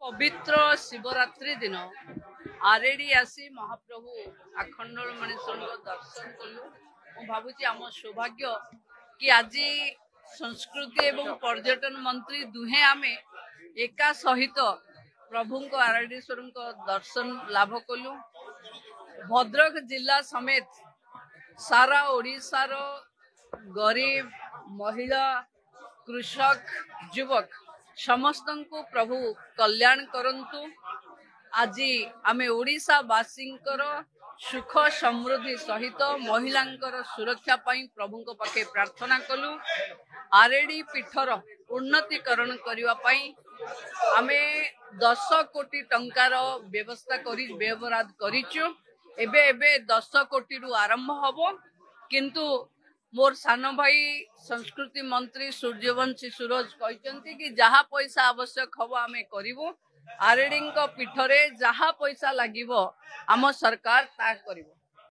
पवित्र शिवरात्रि दिन आरेडी आसी महाप्रभु आखंडमणिश्वर दर्शन कलु भावुची आम सौभाग्य कि आज संस्कृति एवं पर्यटन मंत्री दुहे आमे एका सहित प्रभु को आरेडीश्वर दर्शन लाभ कलु। भद्रक जिला समेत सारा ओडिशार गरीब महिला कृषक युवक समस्त को प्रभु कल्याण करंतु। आज आमे ओडिशावासी सुख समृद्धि सहित महिलांकर सुरक्षा पाई प्रभु को पाखे प्रार्थना कलु। आरेडी पीठर उन्नतीकरण करने पाई आमे 10 कोटी टंकार व्यवस्था करी व्यवहार करिचु। एबे एबे 10 कोटी रु आरंभ हबो किंतु मोर सान भाई संस्कृति मंत्री सूर्यवंशी सूरज कहते कि जहाँ पैसा आवश्यक हम आमे करिवो। आरेडी पीठरे जहाँ पैसा लागिवो आम सरकार ता करिवो।